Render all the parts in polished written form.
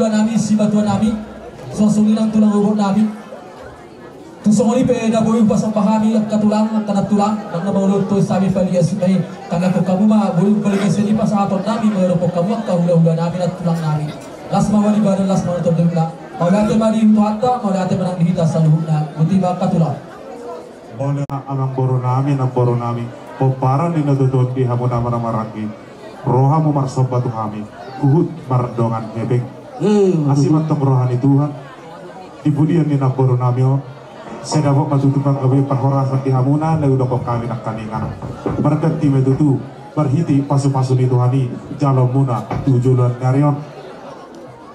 bulan nami si batuan nami sosungilang tulang ubur nami tusongoni pe na boy pasang pahami katulang kanat tulang nang namulot to sabi palias may kanato kamu ma boy balik sini pas aton nami meropok kamu kahula-hula nami at tulang nami las mawali badan las mawali terdengla maulate mali itu hatta maulate menang dihita saluhna mutiba katulang Bola amang boro nami poparan di natutun di hamu nama maraki rohamu marsobat kami uhud mardongan hebek asimat tem rohani Tuhan dibudian di naboro nami sedapok matutukan gawe perhorasan di hamuna lalu dokok kami nak kaningan berganti metutu berhiti pasu-pasu di Tuhani jalon muna tujuan nyarion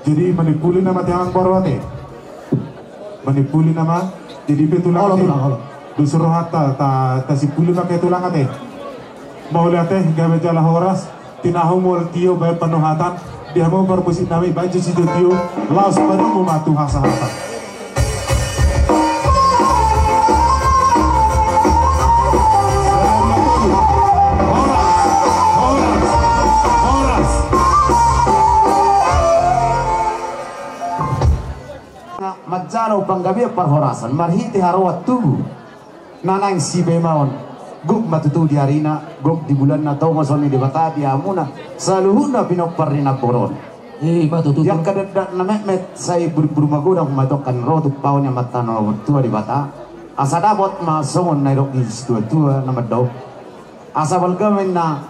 jadi manipuli nama tiang borwate manipuli nama jadi betulang disuruh hatta ta sipuli pakai tulang ate mau lihat gawe jala horas tinahu mul tio bae penuhatan dia mau bermusik nami baju situ tio laos penuh matu hasa-hasa Majano panggabi perhorasan marhiti harawat tubuh nanang si bemaon guk matutu di harina guk di bulan na tau masoni di bata di amuna saluhuna pinoparina poron matutu yang kadedak na met say buru-buru magudang matokan rotu paunya matano tua di bata asa dabot masongon na irok is tua na madaw asa balgamin na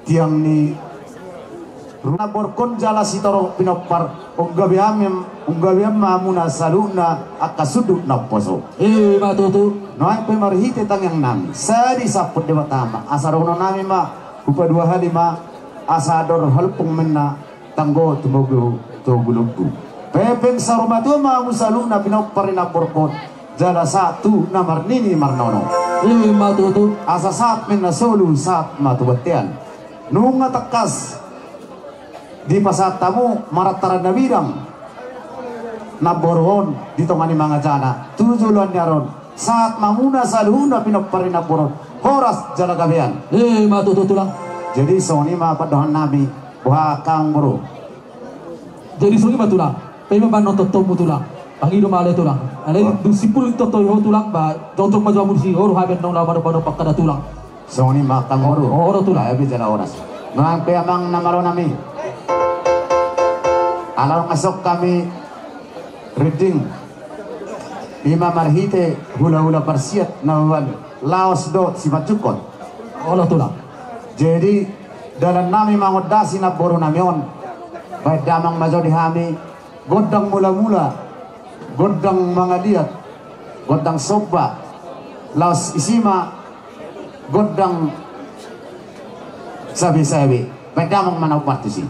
tiang ni runa borkon jala sitoro pinopar unggabiam mamuna saluna akasuduk na poso matutu noai pemarhite tangyang nami sadi saput dewa tama asarono nami ma upa 2 hari ma asador halpung menna tanggo tumogu togulugu pepeng sarumatu ma musaluna pinoparina borkon jala satu namar nini marnono matutu asa saat menna solu saat matubatian nunga takas di pasat tamu marataran na bidang naborhon ditongani mga jana tujulan nyaron saat mamuna saluna pinoparina boron horas jala gabean matutu tulang jadi soni ma padohan nabi kang bro jadi sungi matulang pema ban nonton tulang pangido male tulang ale dusipul toto yo tulang ba jontok maju amur si horo haben nong lawan pada pakkada tulang soni ma kang bro horo tulang abi jala horas nang peamang namaro nami alarong asok kami reading Ima marhite hula-hula persiat nawan laos do si macukon Allah tulang jadi dalam nami mangodasi na boro namion baik damang majo di hami godang mula-mula godang mga liat godang soba laos isima godang sabi-sabi baik damang manaw partisi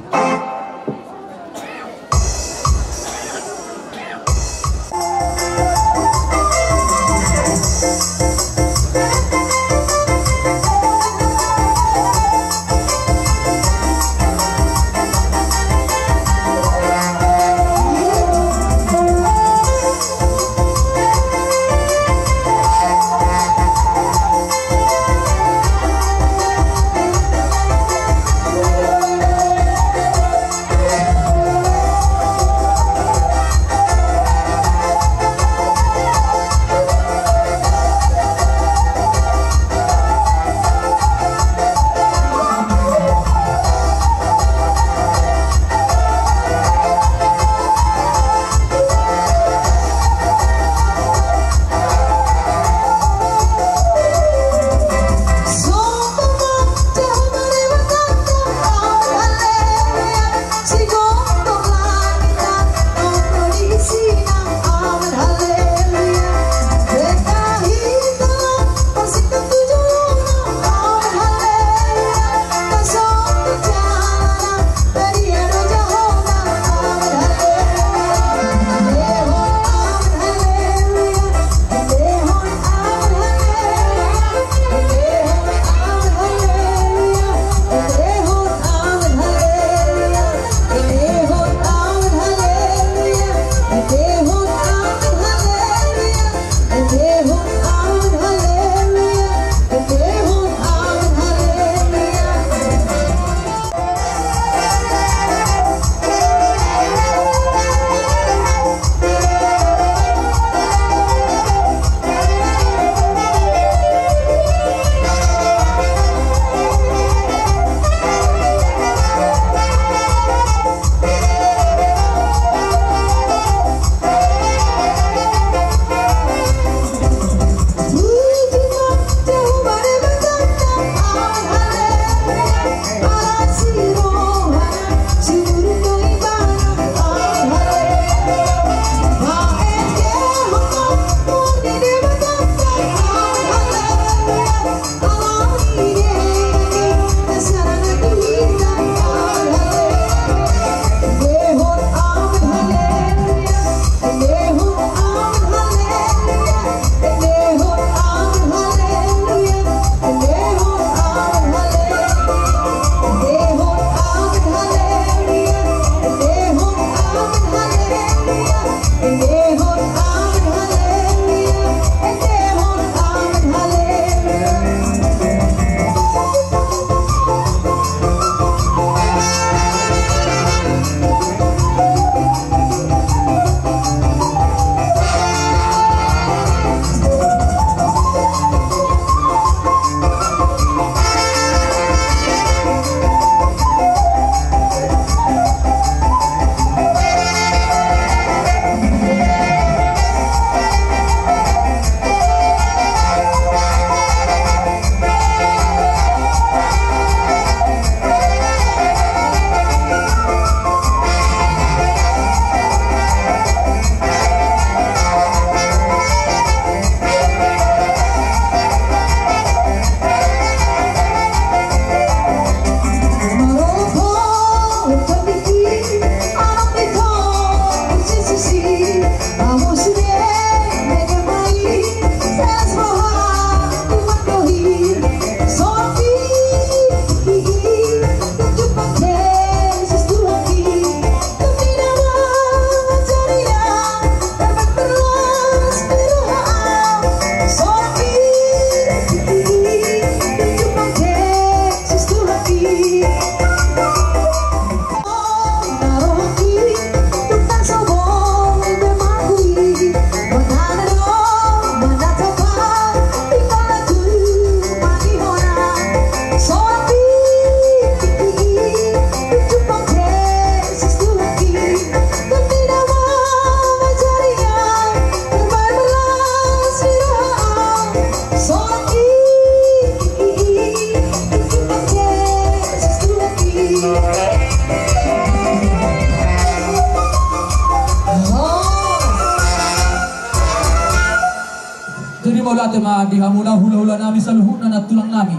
maulate ma di hamuna hula-hula nami saluhuna na tulang nami.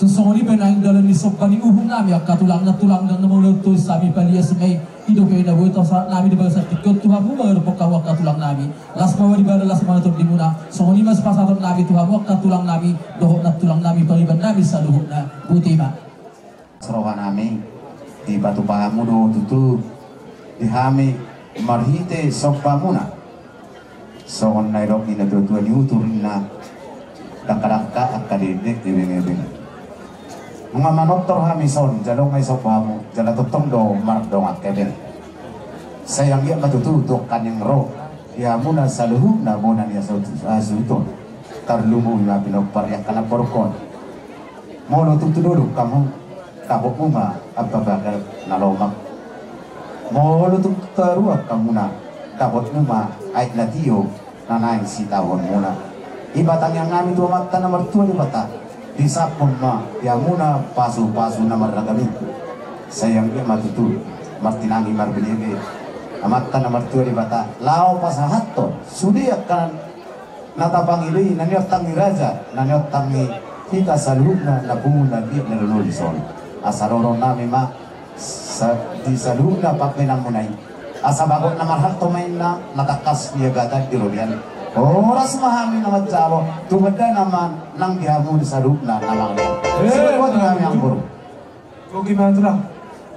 Tusongoni penang dalam ni sopani uhung nami akatulang na tulang dan maulate tu sami palias may hidup ina buat saat nami di bangsa tikot Tuhan mu mengeruk kawa katulang nami. Las mawa di bala las mawa di muna. Songoni mas pasaton nami Tuhan mu katulang nami dohok na tulang nami paliban nami saluhuna butima. Serokan nami di batu pahamu do tutu di hami marhite sopamuna. Songon nairok ina tuan yuturin na dangka-dangka akademik di bini-bini. Mga manoktor hamison jalong ay sopamu jala tutong do mardong at kebel. Sayang iya matututok kanyang ro. Ya muna sa luhub na muna niya sa suto. Tarlumu na pinagparyak ka na porkon. Mono tutudulog kamu kabok mo ma ababakal na lomak. Mono tuturuak kamu na kabot mo ma ay natiyo na naing sitawon muna. Ibatang yang namin tuwamat na martua di bata. Disapon ma ya muna pasu-pasu na maragami. Sayang iya matutu martinangi marbelege. Amat na martua di bata. Lao pasahato sudi akan natapangili naniot tangi raja naniot tangi kita salubna na pumuna di nalululison. Asaroro nami ma di salubna pakinang munay. Asa bagot na marhato may na natakas niya gata di rolian. Oras mahami naman jalo, tumada naman nang dihamu di salubna namang niya. Sebut kami ang buru. Kung gimana lang?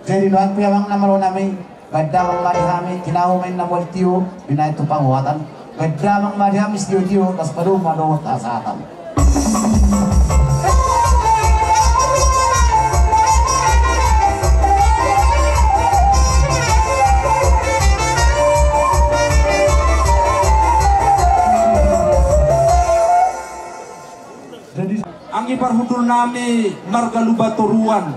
Jadi nuan piyamang namalo namin, gadamang marihami, kinahumin na multiyo, binay ito panguwatan. Gadamang marihami istiyo-tiyo, tas paru madawat asatan. Ang iparhudul nami margaluba turuan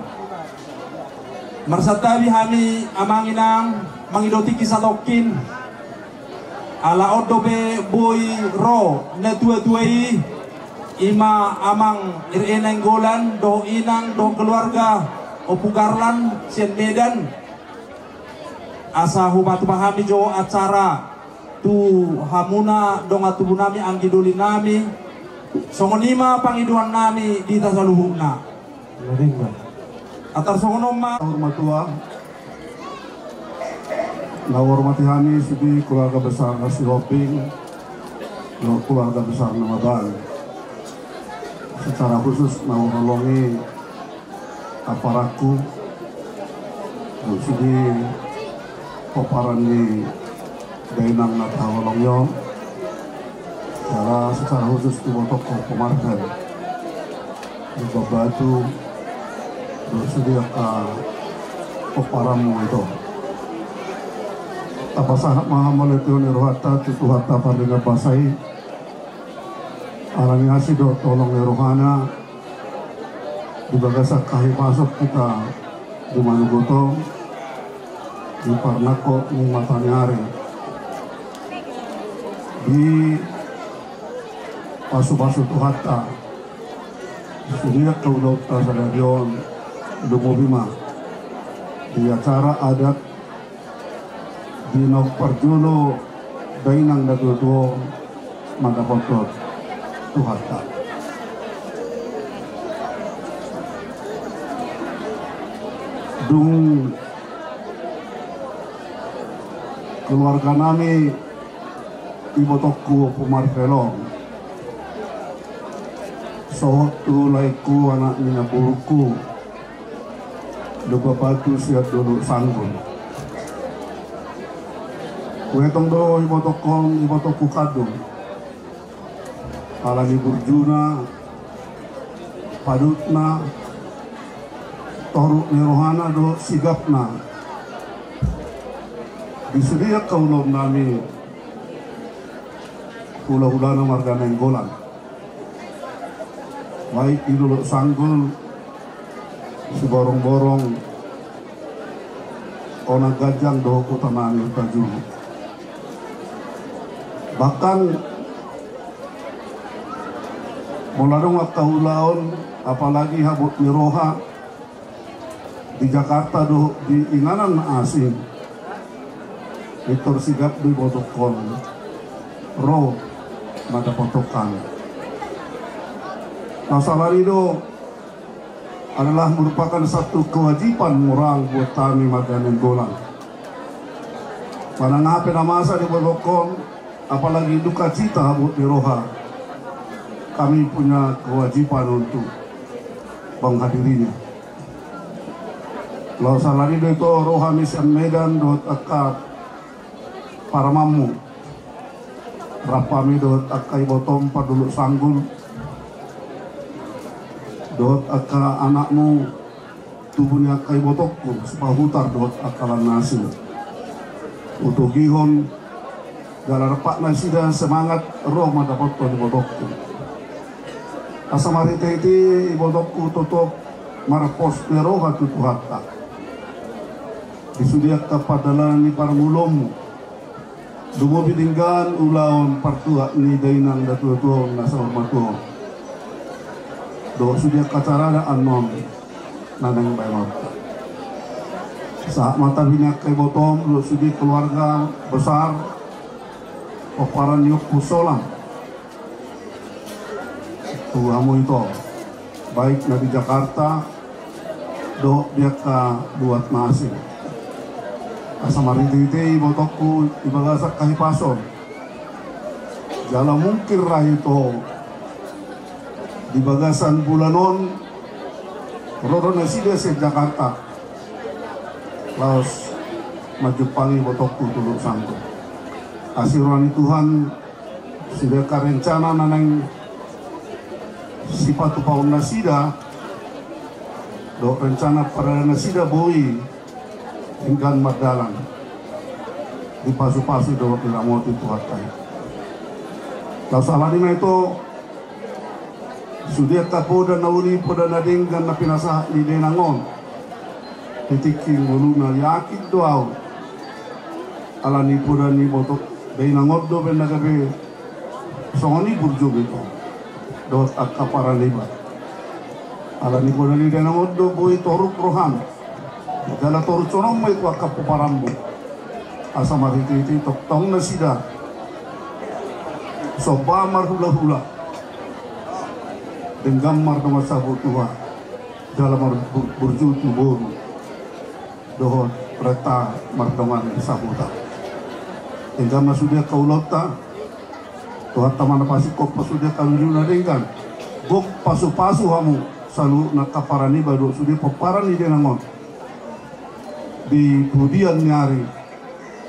marsatabi hami amanginang mangidoti kisatokin ala odobe boy ro na tua-tuai ima amang irenang golan do inang do keluarga opugarlan sien medan asa hubatu pahami jo acara tu hamuna dong atubu nami anggiduli nami songonima pangiduan nami di tasaluhuna. Atar songonoma Hormatua na hormati hani sudi keluarga besar nasi Hoping, keluarga besar nama Bal. Secara khusus mau nolongi aparatku sudi koparan di Dainang Natawalongyo. Secara khusus di Toko Pemarkan di Babatu bersedia ke koparamu itu apa sangat mahamal itu nirohata tutuhata pardina basai alami hasido tolong nirohana di bagasak kahi masuk kita di Manugoto di Parnako di Matanyari di pasu-pasu tuhata sedia keulot tasaradion lumobima di acara adat di Parjulo Dainang Datutuo Madapotot tuhata dung keluarga nami Ibotokku Pumarvelong sohot tulaiku anak nina buruku lupa batu siat dulu sanggun kuetong do ibotokku kadung alani burjuna padutna toruk nirohana do sigapna disedia kaulom nami hula-hula na marga nenggolan baik di dulu sanggul si borong-borong ona gajang doh kutamani tajul bahkan molarong at tahulaon apalagi habut niroha di Jakarta doh di inganan asin Victor sigap di botokon ro mada potokan Nasalarido adalah merupakan satu kewajiban moral buat kami warga Nainggolan. Pada ngapain masa di Bodokon, apalagi duka cita buat di Roha, kami punya kewajiban untuk menghadirinya. Lalu salarido itu Roha Mission Medan dot akad para mamu, rapami dot akai botong paduluk sanggul, dot aka anakmu tubuhnya kai botokku sepahutar dot akalan nasi untuk gihon dalam repak nasi dan semangat roh madapat di botokku asamari teti botokku tutup marpos roh hatu tuhatta disudiak kapadalan ni para mulom dumo bidinggan ulaon partua ni dainang datu-datu nasa matuh do sudah kacarana anon nanang bayot saat mata binyak kay botong do sudah keluarga besar oparan yuk pusolang tuamu itu baik di Jakarta do dia ka buat nasi asamariti botokku ibagasak kahipason jalan mungkin rah itu di bagasan bulanon Roro Nasida se Jakarta laos majupangi botokku tuluk sangko asirani Tuhan sudah karencana nanang sifat paun Nasida do rencana para Nasida boi hinggan madalan di pasu-pasu do tidak mau Tuhan kaya laos saladina itu sudah kapoda nauli poda nadinggan na pinasa ni denangon titiking mulu na yakin doaw ala ni poda ni botok denangon do ben nagabe songoni burjo bito dot akapara liba ala ni poda ni denangon do boy toruk rohan dala toruk corong may ko akapuparambo asa marititi toktong na sida soba marhula-hula dengan martabat sabu tua dalam burju tubur dohon reta martaman sabuta dengan sudah kaulota tuhan taman pasi kok sudah kawinuna dengan bok pasu-pasu hamu selalu nakaparani baru sudah peparani denangon di kemudian nyari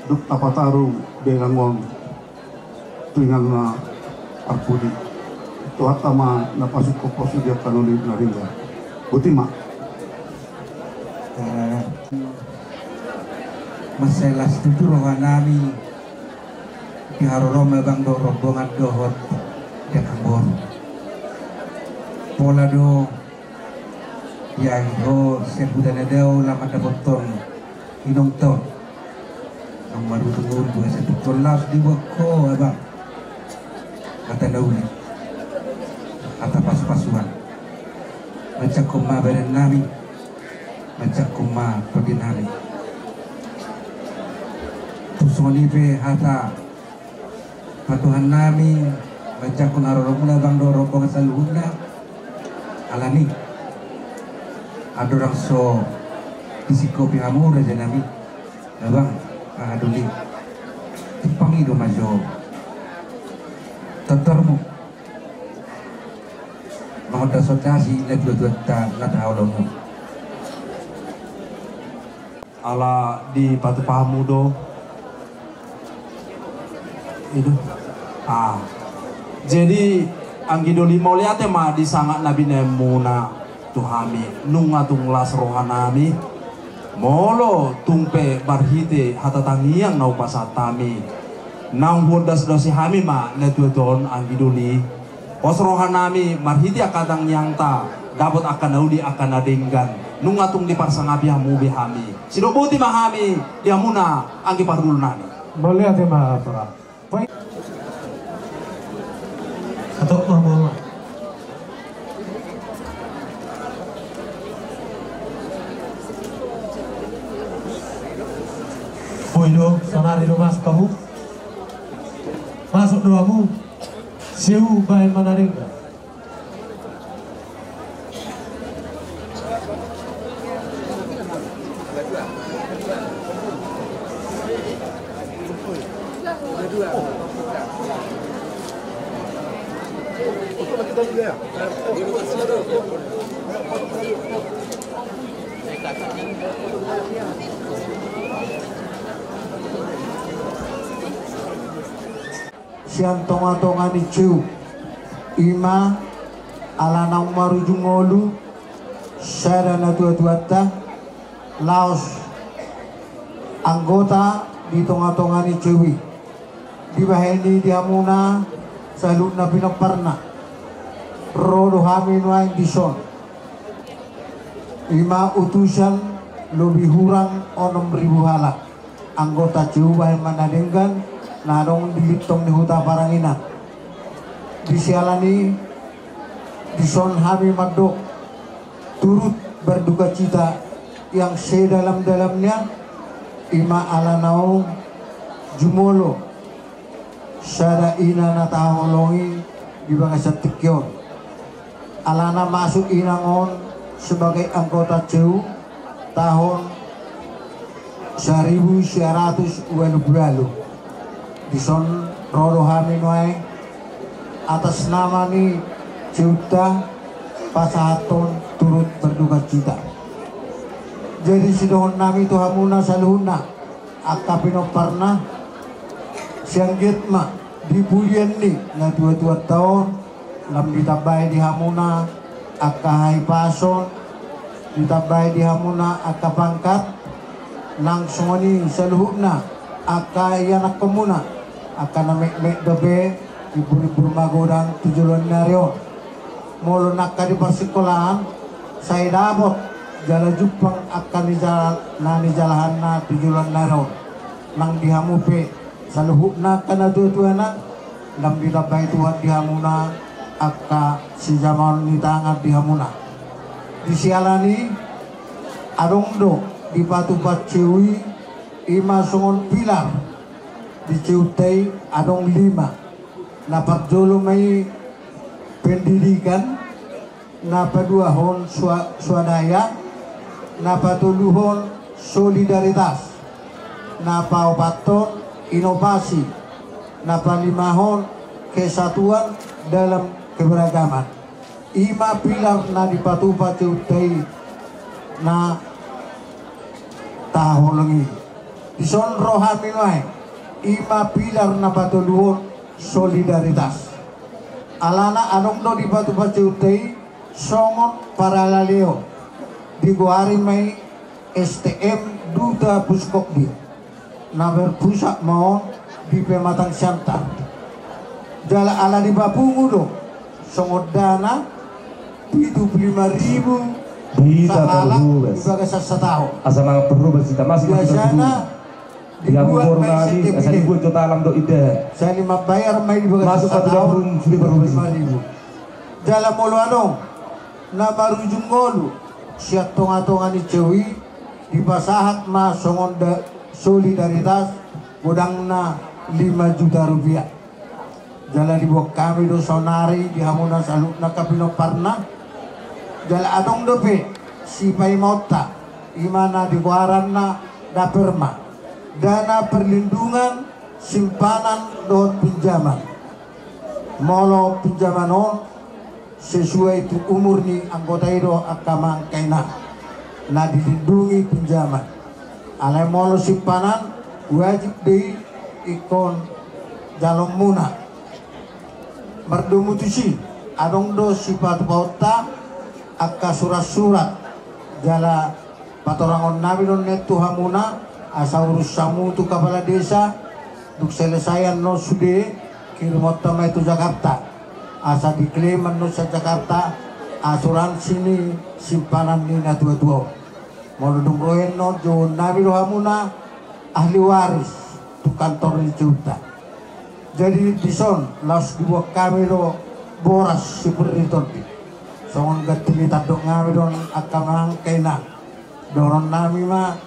duk tapataru denangon dengan arpudi tuhatama napasuk ko posu dia kanuli naringa butima masalah setuju rohanami diharoro mebang do rombongan dohot ya kambor pola do yang ho sebudana deo lama dapoton inong ton ang marutungun buat sebetul las di wako abang kata dauli atau pas-pasuan macam kuma badan nami macam kuma pembinami tusoni pe hata patuhan nami macam kunarorong bang dorong saluhuna alami ada orang so disiko pihamu raja nami abang aduli tipangi do majo tatarmu Mahada sotasi negluduta lataholomu ala di Batu Pahamudo itu jadi anggido limo liate ma di sangat nabi nemuna tuhami nunga tunglas rohanami molo tungpe barhite hatatangiang nau pasatami nang hundas dosi hami ma netueton anggido li pos rohanami marhiti akadang nyangta dapat akan naudi akan adenggan nungatung di parsangabi hamu bihami sidobuti mahami diamuna anggi pardul nani boleh ate ma para atau mama Poido sanari rumah kamu masuk doamu siu bahan manaringga Siang tonga-tonga ni ciu ima alanang marujung olu sarana tua-tuata laos anggota di tonga-tonga ni ciwi di baheni di hamuna salud na pinaparna rodo hamin wain dison ima utusan lebih hurang 6.000 halak anggota ciu bahen manadenggan narong dilitong ni huta paranginan disialani dison hami madok turut berduka cita yang sedalam-dalamnya ima alanau jumolo sada ina nataholongi di bangsa Tikyon alana masuk inangon sebagai anggota CEU tahun 1920 dison rodo hamin wae atas nama ni Ciuta pasahaton turut berduka cita. Jadi sidohon nami tu hamuna saluhuna akapino parna siang gitma di bulian ni na 22 tahun lam ditabay di hamuna akahay pason ditabay di hamuna akapangkat nang sumani saluhuna akayanak komuna akan namek-mek dabe ibu-ibu magodang tujuan naryo molo nakka di persekolahan saya dapat jala jupang akan di jalahan na tujuan naryo nang dihamupe saluhukna kana tuan-tuana lam ditabay tuhan dihamuna akka si zaman ni tangan dihamuna disialani adongdo di patupat cewi ima songon pilar di Ciutai adong 5 na pagdolo may pendidikan na paduahon swadaya na patuluhon solidaritas na paupaton inovasi na palimahon kesatuan dalam keberagaman 5 pilar na dipatupat Ciutai na tahun lagi dison rohamin wae 5 pilar na patuluhon solidaritas alana anong do di batu Ciutai songon paralaleo di guari may STM duta puskokdi na berpusat mau di pematang siantar jala ala di bapungudo songon dana 75.000 bisa terhubung sebagai sasatao asal mga perlu bersita masih biasanya dibuat nadi asal dibuat juta alam do ide saya lima bayar may dibagai masuk ke dalam sudah berubah 5.000 dalam molo anong na marujung ngolu siya tonga-tonga ni Cewi di pasahat ma songonda solidaritas budang na 5 juta rupiah jala dibuat kami do sonari di hamuna saluk na kapino parna jala adong dope si paimota imana di kuaran na daperma dana perlindungan simpanan dot pinjaman molo pinjaman on sesuai itu umur ni anggota itu akamang kaina na dilindungi pinjaman alai molo simpanan wajib di ikon jalong muna merdumutusi adong do sifat pauta akka surat-surat jala patorangon nabi don netu hamuna asa urus samu tu kepala desa duk selesaian no sude kirmot tama itu Jakarta asa diklaim no sa Jakarta asuransi ni simpanan ni na tua-tua mau duduk rohen no jo nabi do hamuna ahli waris tu kantor ni Ciuta jadi dison laos dibuat kami do boras seperti itu songon gatili tadok ngami don akamang kaina doron nami ma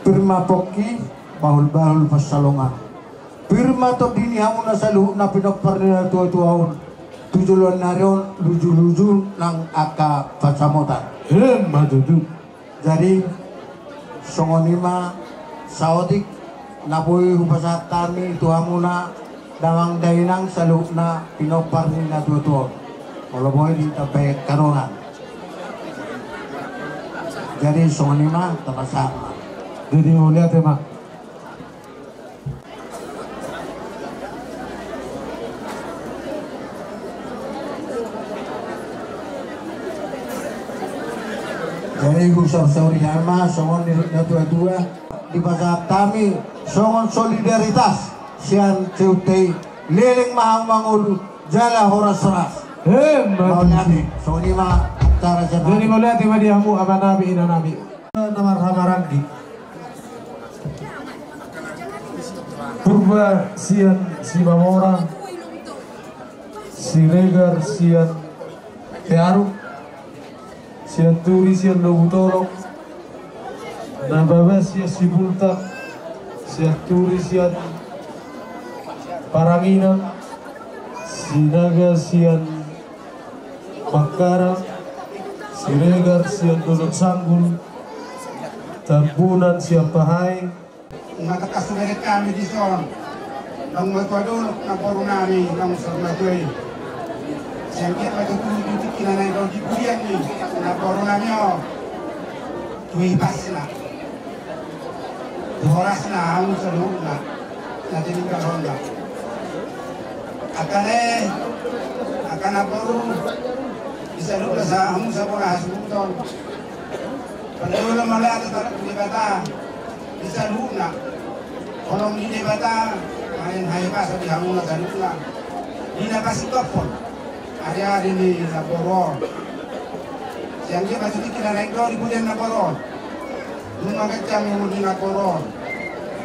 pirma poki bahul pasalongan pirma to dini hamuna salu na pinopar nila tua-tuaon tujulan narion luju-luju nang aka pacamotan madudu jadi songonima saotik napoi hupasat kami tuhamuna damang dainang salukna pinopar ni na tuto. Malaboy di tapay karongan. Jadi songani mah tapasama. Jadi mau lihat ya mak. Jadi gusar sauri hama songon na tua-tua di pasar kami songon solidaritas sian ceutei leleng mahang mangul jala horas ras. Mau nabi songoni mah cara Jadi jangan. mau lihat ya dia mu apa nabi ina nabi. Namar hamaran di. Purba sian si Mamora, si Regar sian Tearu, sian Turi sian Lobutolok, Nababa sian Sibulta, sian Turi sian Parangina, si Naga sian Makara, si Regar sian Dolok Sanggul, Tampunan sian Pahai, Nakakasulit kami di son. Nang matwadulok na poro namin ng sarnatoy. Siyempre matutulog kinanay daw di kuyan ni na poro namin o. Tuwipas na. Oras na hamon sa loob na. Natin ka ronda. Akana poro. Isa loob na sa hamon sa poro hasuton. Panalulang malata tatak di bata. Isa loob na. Kalau ini bata, main hai pas di hamuna salula. Ina pasti topon. Ada ini Naporo. Yang dia pasti kira naik di pujian Naporo. Lima kecam yang di Naporo.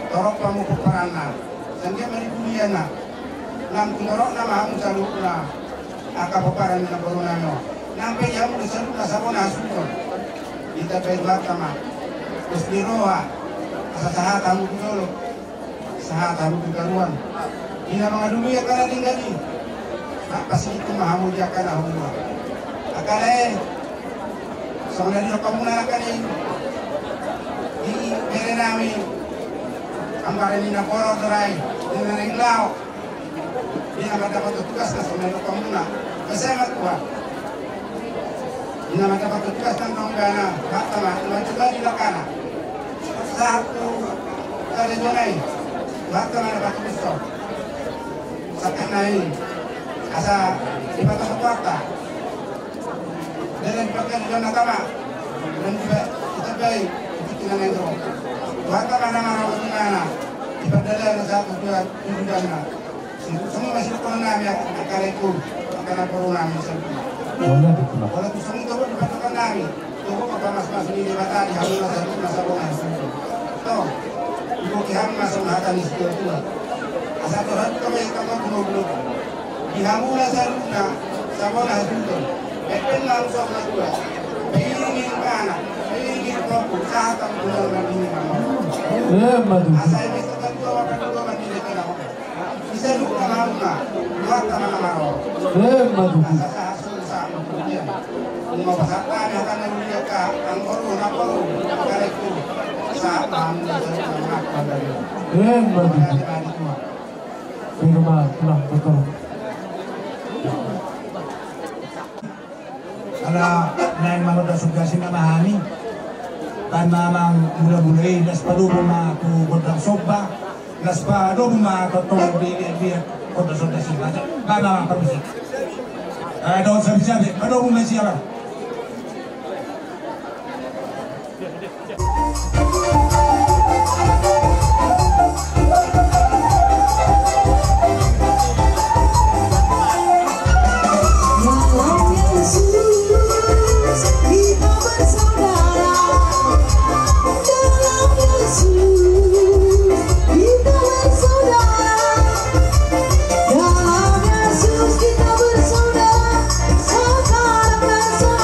Torok kamu peperana. Yang dia mari kuliah na. Nam torok nama hamu salula. Aka peperan di Naporo nano. Nampai hamu di salula sabona hasulon. Kita perbak sama. Terus di roa. Asa kamu dulu. Sahat hamu kegaruan. Ina mga dumiya ka na din gani. Pasti itu mahamu dia ka na humwa. Akale. So na dito ka muna ka ni. Di mere namin. Ang bare ni na poro doray. Di na naglaw. Di na madapat tugas na so na dito ka muna. Masama ko ba? Di na madapat tugas ng tonggana. Hatama. Majuga di lakana. Satu. Kali donay. Baka na batu gusto. Sa kanay. Asa iba ka kwarta. Dahil pagka nila natama. Dan juga kita baik. Itu nangendo. Baka ka na marawat na. Ipadala na sa tujuan na. Semua masih ko na namin akare ko. Akala ko namin sa. Wala gusto mo daw ipatakan namin. Tuko pa mas ni bata di hamon na sa bunga. To. Ibu kiham masuk hatan istiwa tua. Asa Tuhan kami kamu belum. Dihamuna saruna sabona hasulun. Bepen langsung na tua. Piringin kana. Piringin kopu. Sahatan bulan ini kamu. madu. Asa ini kita tua wakan tua mandiri kana. Bisa luka mauna. Luar tanah namaro. Madu. Asa hasul sa mapunya. Mau pasatan akan menuju ke angkoru nakoru. Kaleku. Sa pam Madu. Firma pulang betul. Ala nain manoda sugasin na mahani. Tana ng mula-mulay las palubo ma tu kodang soba. Las palubo ma totong di kodang soba sila. Bana permisi. Doon sabi-sabi, palubo ma siya. Kita bersaudara dalam Yesus. Kita bersaudara dalam Yesus. Kita bersaudara sekarang dan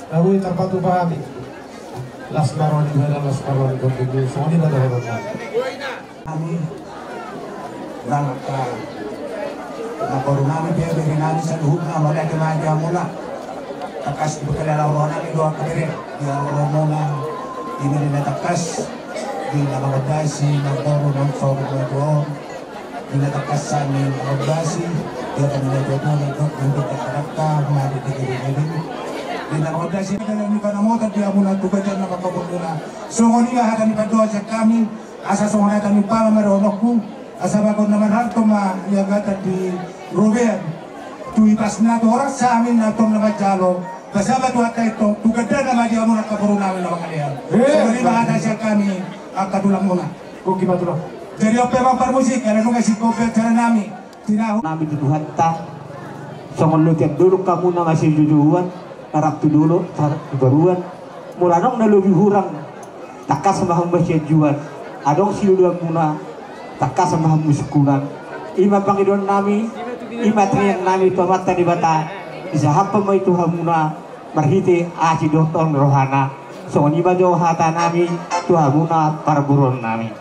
Nawi terpatu pahami. Las maroni beda las maroni kontinue. Semua ini ada orang. Kami langkah nakoru nami dia beri nami seluruh nama dia kemaja mula takas bekerja lawan nami dua kali dia mula ini dia takas di nama badasi nakoru nonsor dua ini takas sani badasi dia akan menjadi untuk terhadap mari dikiri ini di nama badasi kita ini karena mau dia mula tugas dan nama kabulnya semuanya akan berdoa kami asa semuanya akan pala meronokku asa bakon naman harto ma yagata di Robert tu ipas na to oras sa amin na tong naman jalo kasama tu atay to tu ganda na madi amo nakaburo namin na makaliyan so hindi makata siya kami kadulang muna kung gimatulang jadi ope mang parmusik kaya nung kasi kope cara nami tinaho Namin tuduhan ta sa manlutian dulu kamu na ngasih jujuan narap tu dulu baruan mula nong nalubi hurang takas sama hamba siya juan adong siluduan muna takas sama hamba sukunan ima pangidon nami ima triyan nami tomat tani bata isa hapa may tuha muna marhiti aci doton rohana so ima jo hata nami tuha muna parburon nami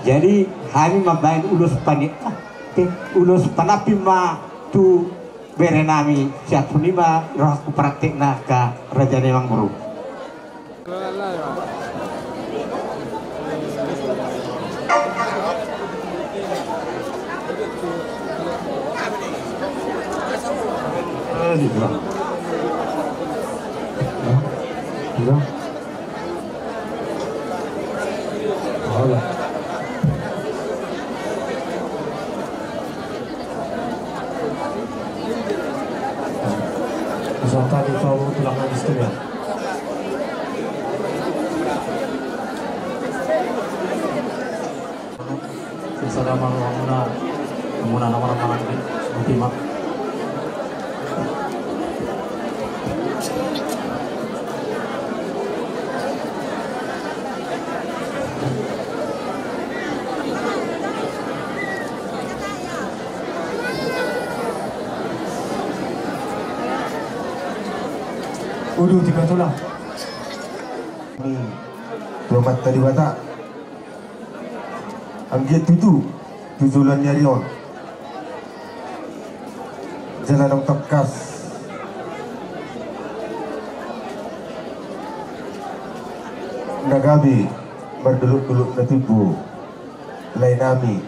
jadi kami mabain ulus panapi ma tu bere nami siatu lima roh aku praktik na ka Raja Nemang Guru. Peserta di bawah tulang hadis ya. Salaman muna nama orang ini ultima. Udah tiba tulang. Tomat tadi bata. Ambil tujulan nyarion. Jalan dong tekas. Nagabi berduluk-duluk natibu. Lainami.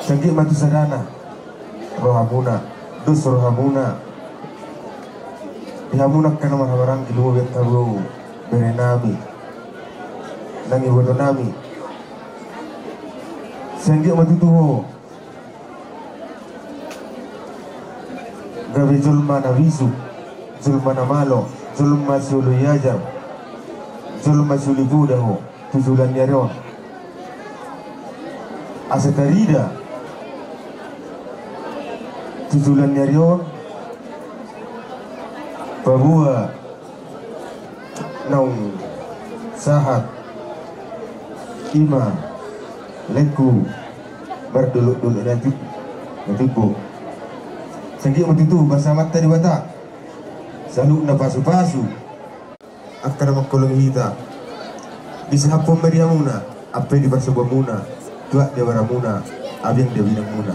Sanggi matu sadana. Rohamuna. Dus rohamuna. Ihamunak ka naman hamarang ilumubit tabu berenami nang iwato nami sanggi matutuho gabi zulma na visu zulma na malo zulma sulu yajar zulma suli budaho tujulan nyaron asatarida tujulan nyaron bahwa naung sahat ima leku berduluk-duluk nanti bu sanggi matitu bersama tadi bata saluk na pasu-pasu akan makolong hita disahapon meriamuna apa di bersebuah muna tuak dia baramuna abang dia binang muna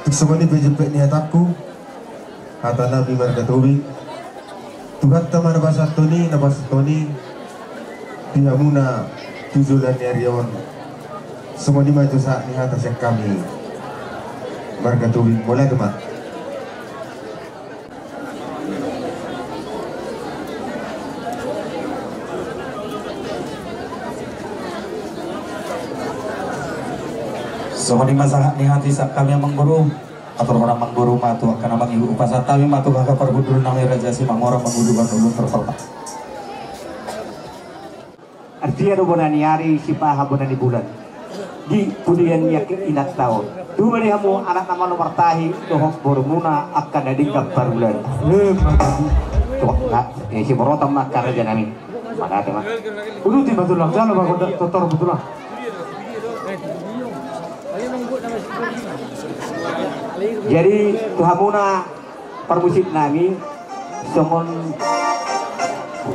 tuk semua ni pejepet ni hataku hata nabi margatowi Tuhan teman nabasa Tony dia muna tujulan nyarion semua di maju saat ini atas yang kami margatowi mulai teman semua di masa ni hati saat kami yang mengguru atau orang mengguru matu akan abang ibu upasatawi matu kakak perbudur nami raja si mangora mengudu bandulun tersolta artinya bonani hari si paha bonani bulan di pudian yakin inat tahun dua hari kamu anak nama nomor tahi dohok borumuna akan ada kabar bulan tuh si borotam makar aja nami mana teman udah tiba tulang jalan bagus totor betulang jadi tuhamuna permusik nami songon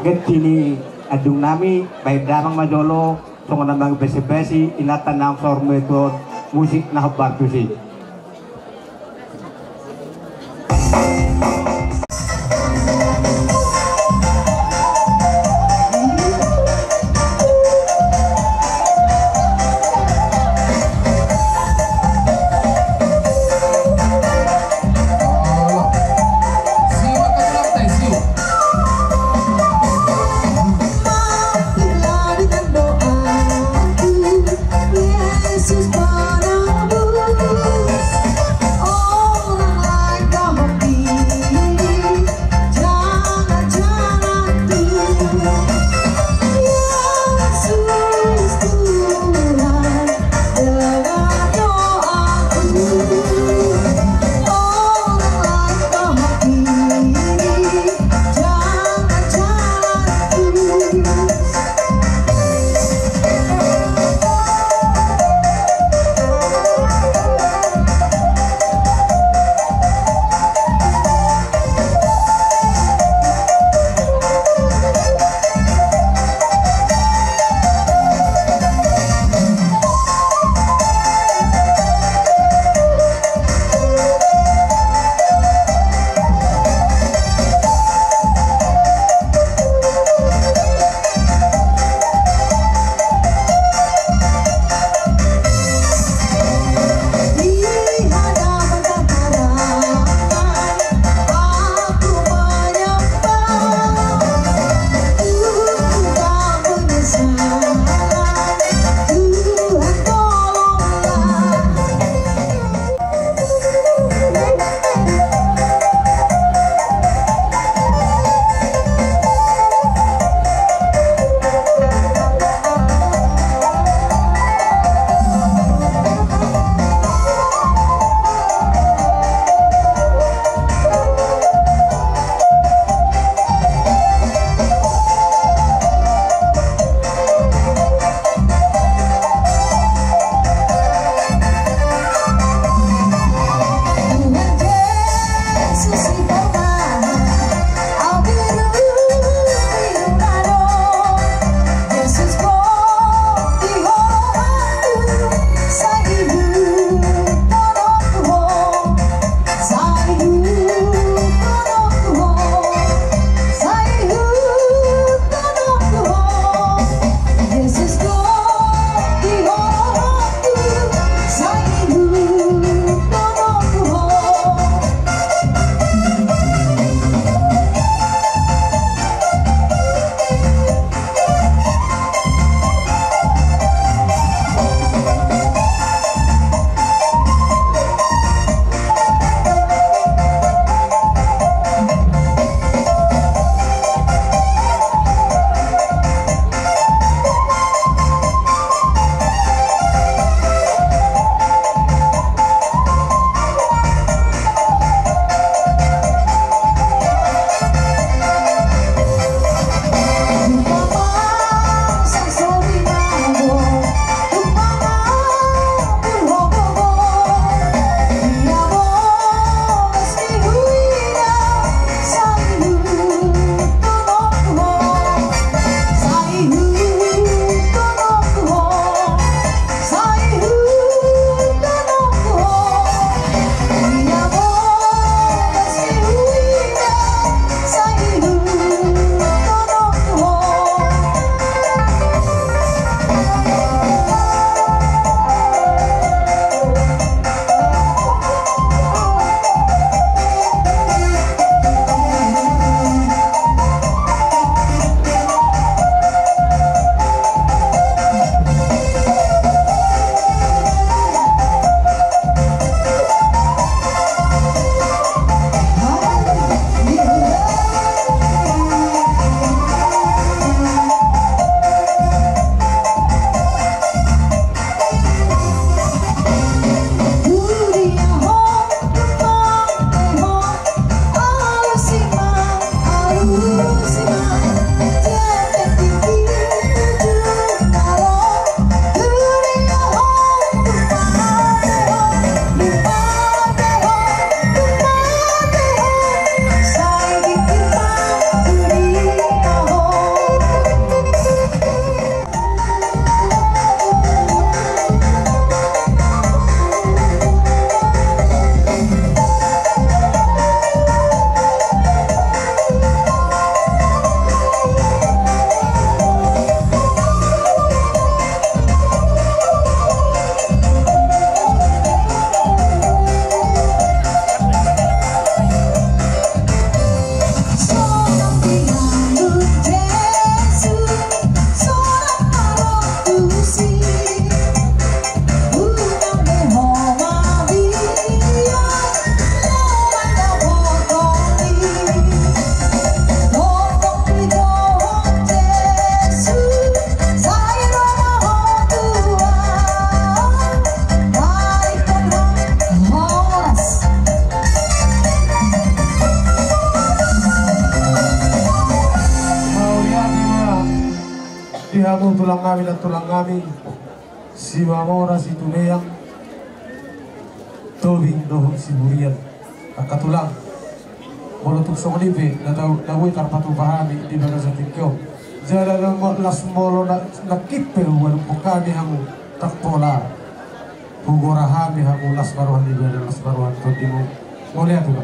getini adung nami baik damang majolo songon nambang besi-besi inatan nang sormeton musik nah bartusi. Yesus padamu hamu tulang kami dan tulang kami si Mamora si Tuneyang Tobing dohong si Burian Akatulang Molotuk Songolipe na dawi karpatu pahami di baga sa tingkyo jala lang las molo nakipel walang bukani hamu takpola hugora hami hamu las baruhan di baga las baruhan to di mo mulai ito ba?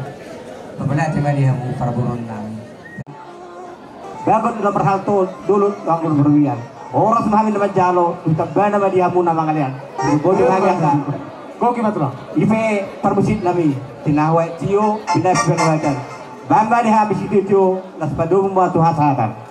Pabala tima di hamu para buron namin Bagot na perhalto dulu ang berwian. Oras mahamin naman jalo, tutagba naman di hamu na mga liyan. Bodo lagi ang kok gimana tuh? Ipe perbusit nami tinawai tio pindah pengawakan. Bamba di habis itu tio las padum buat hasatan.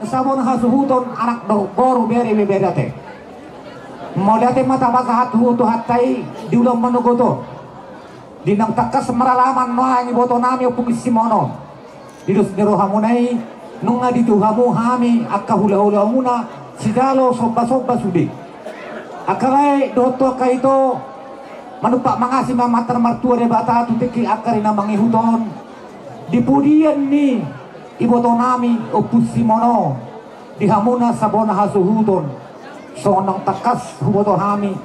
Sabon hasuhuton anak do boru beri bebedate. Modate mata mata hutu hatai diulang manogoto. Dinang takas maralaman noangi boto nami opung simono. Didus nero hamunai nunga dituhamu hami akka hula-hula muna sidalo soba-soba sudi. Akalai doto kaito manupak mangasi mamatar martua de bata tutiki akarina mangihuton. Dipudian ni iboto nami opus simono dihamuna sabona hasuhuton sonang takas huboto hami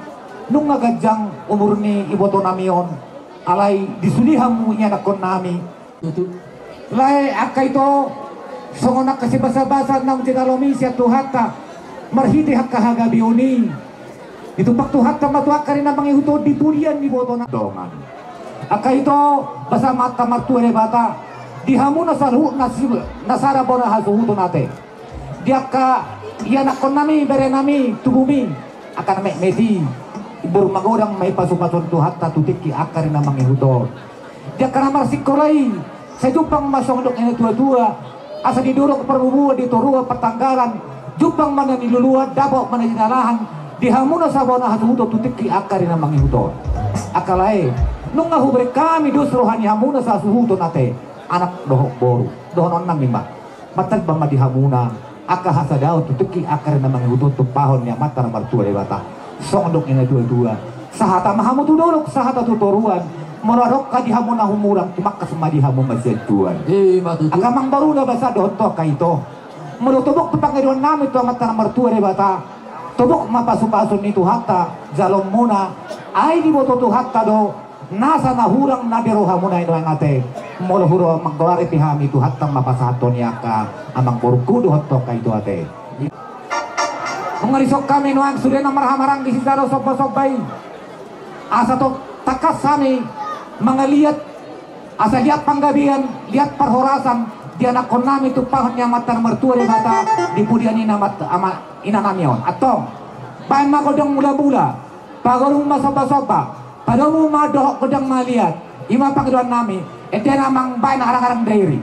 nung ngagajang umur ni iboto namion alay disulihamu niya nakon nami lay akay to songonak kasi basa-basa ng tinalomi siya tuhata marhiti hakkahaga biuni itu pak tuhata matuak ka rin na mangihuto di purian ni boto na dongan akay to basa mata martuere bata dihamuna salhu nasara bona hasuhuton nate dia ka iya nakon nami bere nami tubumi akan medi ibur magodang may pasu-pasun tuhat tatutik ki akar na mangihuton dia kana marsikolai sa jupang masongdok ina tua-tua asa didurok perbubuan di torua pertanggalan jupang mana niluluan dabok mana dinalahan dihamuna sabona hasuhuton tutik ki akar na mangihuton akalai nung ngahubre kami dos rohani hamuna sa suhuton nate anak dohok boru dohonon nami mak matag bang madihamuna aka hasadao tutuki akar na mangihuton tupahon niya mata na martua de bata songdok ina dua-dua sahata mahamu tudorok sahata tutoruan morarok ka dihamu na humurang tumakas madihamu masyaduan akamang baru na basa dohonto ka ito morotobok tupangiriwan namin to mata na martua de bata tubok mapasu-pasun ni tuhata jalom muna ay di boto tuhata do nasa nahurang nadiroha muna ino ang ate molo huro magdolari pihami itu hatang mapasaton niya ka amang borkudo hotok ka ito ate mengarisok kami noang sudah na marhamarang di sisaro soba-sobay asa to takas kami mangaliat asa lihat panggabian lihat perhorasan dia nakon nami tupahon niya mata mertua de bata di pudian inamat ama inanamion atong bayan makodong mula-mula pagorong masoba-soba padamu madoh kodang maliat ima panggilan nami ete namang bain arang-arang dairi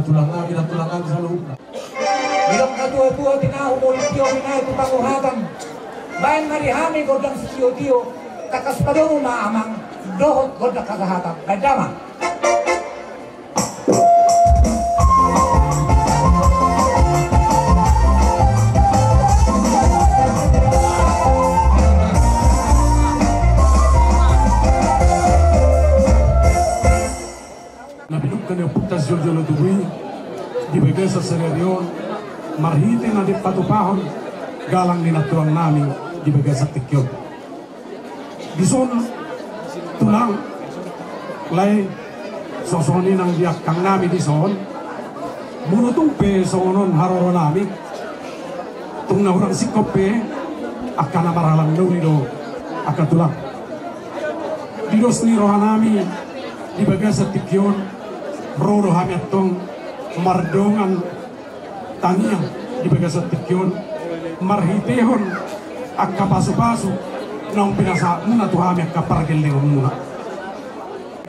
tulang lagi dan tulang lagi selalu. Bilang katua-tua tinahu mulitio minay tutanguratan. Bayan narihami godang sitio-tio. Takas padong maamang dohot godak kagahatan. Kadama. Napinukkan yung putas Jolo Duwi, di bagay sa sereryon, marhiti na di patupahon, galang ni natuang namin, di bagay sa tikyon. Dison, tulang, lay, sosoni ng diak kang namin dison, munutong pe sonon haroro namin, tung naurang sikop pe, akan na maralang nurido, akan tulang. Didos ni rohan namin, di bagay sa tikyon, Rodo hami atong mardongan taniang di bagasat tikyon marhitehon akka pasu-pasu nang pinasa muna tu hami akka pargelengom muna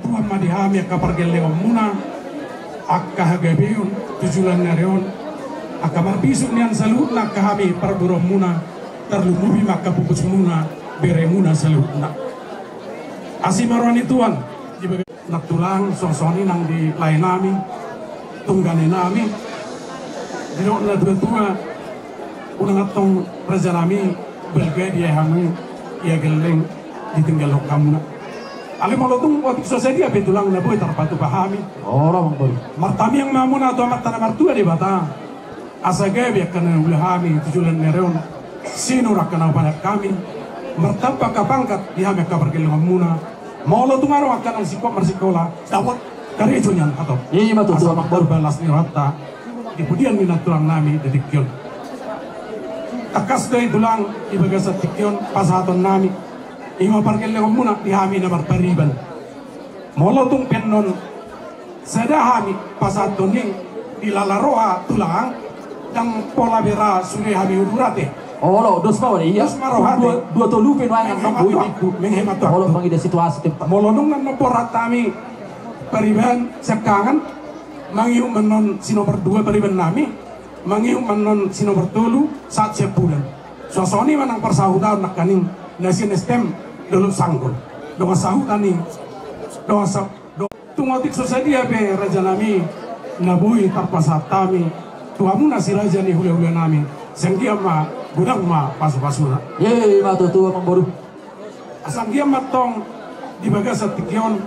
tuhan madi hami akka pargelengom muna akka hagabeon tujulan nareon akka marbisuk nian salut na akka hami parburom muna terlumubi maka pupus muna bere muna salutna asimaroni tuan di natulang sosoni nang di lain nami tunggane nami dino na dua unang atong raja nami belga dia hamu ia geleng ditinggal kamu na ale malotung otik sosedi ape tulang na boy tarpatu pahami orang boy martami yang mamuna to amat tanah martua di bata asage bi akan ulahami tujulan nereon sino rakana pada kami martapa kapangkat dia me kabar geleng muna Molo tungaro akan ang sikop marsikola dapat karejo niyan atau iya matu sama berbalas ni rata kemudian minat tulang nami dedikyon takas day tulang ibaga sa tikyon pasaton nami ima parkel le muna di hami na barpariban molo tung pennon sada hami pasaton ning dilalaroa tulang dang pola bera suri hami ururate Oh, dos pa iya. Dua tolupin wang ang buhay itu menghemat waktu. Bang ide situasi tempat. Molonong nang porat kami pariban sekangan mangiu menon si nomor 2 pariban nami mangiu menon si nomor 3 saat sebulan. Sosoni manang persahutan nak kaning nasin stem dulu sanggul. Donga sahutan ning donga sa tungotik sosadi abe raja nami nabui tarpasatami tuamu nasi raja ni hule-hule nami. Sanggia ma gudang ma pasu-pasuna. Ye ma tu mang boru. Sanggia matong di bagas tikyon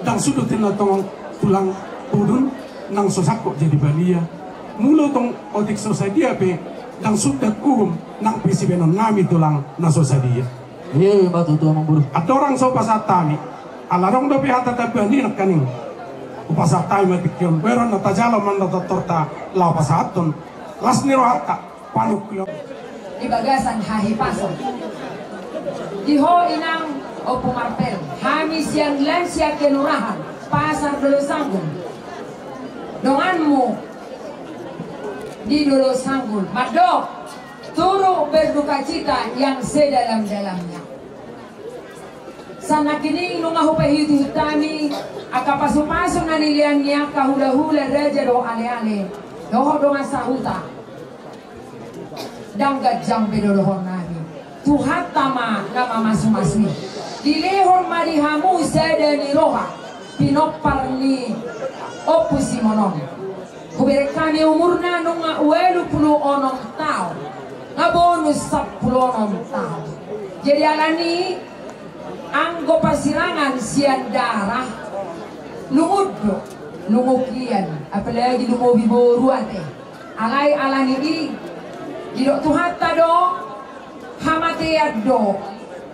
dang sudutin natong tulang pudun nang sosako jadi balia. Mulo tong otik society ape dang sudat nang pisi benon nami tulang na society. Ye ma tu mang boru. Atorang so pasatami. Alarong do pihata tabani nak kaning. Upasatami matikyon pero natajalo man natatorta la pasaton. Las niro hatta panukyo di bagasan hahipason di ho inang o pumarpel hamis yang lansia kelurahan pasar Dolo Sanggul donganmu di Dolo Sanggul madok turu berduka cita yang sedalam-dalamnya sana kini lunga hupahitu tami akapasu-pasu naniliannya kahula-hula raja do ale-ale doho dongan sahuta danggat jang bedolohon nabi Tuhan tama nama masu-masu dilehon marihamu sedani roha pinopar ni opusi monon kuberekani umurna nunga uelu puluh onom tau nga bonus 10 onom tau jadi alani anggo pasirangan sian darah lunguddo lungukian apalagi lungobi boruate alai alani ini Didok Tuhan tado hamatiad do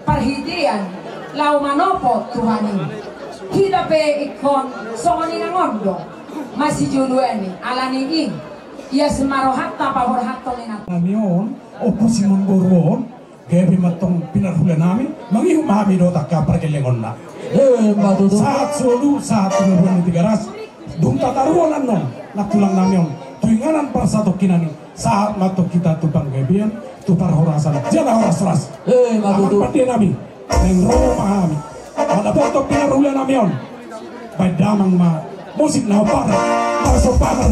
perhitian lau manopo Tuhan ini kita pe ikon songoni ngondo masih julueni alani ini ia semaro hatta pahor hatto lina namion opusi manggoron gabi matong pinarhula nami mangihu mahami do takka pergelengon na saat solu saat tunuruan di garas dung tataruan non natulang namion tuinganan parsato kinani saat matok kita tupang gabian tupar horasan jala horas matutu pati nami neng romo mahami ada foto pinarhula namion baik damang ma musik na para para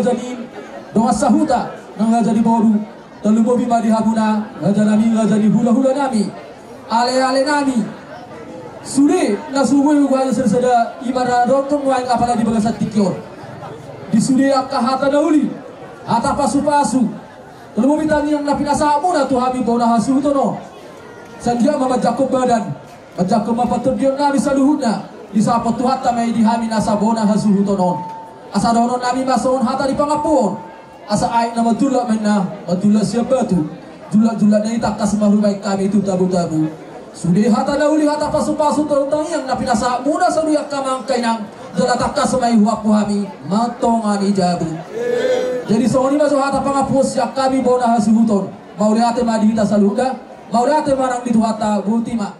jadi doa sahuta nang jadi boru telu bobi madi hamuna jadi nami jadi hula-hula nami ale-ale nami Sudah nasungui gua serseda imara dokter muang apalagi bagasat tikion. Di sudah kahata dauli, hata pasu-pasu. Lalu bitangi yang napinasa muna tuh hami bona hasu tono. Sanjia mama Jakob badan, Jakob mapatur dia nabi saluhuna. Di sapo tuh hata mai di hami nasa bona hasu tono. Asa dono nabi mason hata di pangapun. Asa aik nama julak menna, julak siapa tu? Julak-julak dari takas mahru baik kami itu tabu-tabu. Sudah hata dauli hata pasu-pasu terutang yang napinasa muda saluyak kamang kainang jalatakas semai huak kami matongani jabu. Jadi soalnya masuk hata pangapus yak kami bona hasu huton. Mau lihat madi kita saluda, mau lihat marang di hata butima.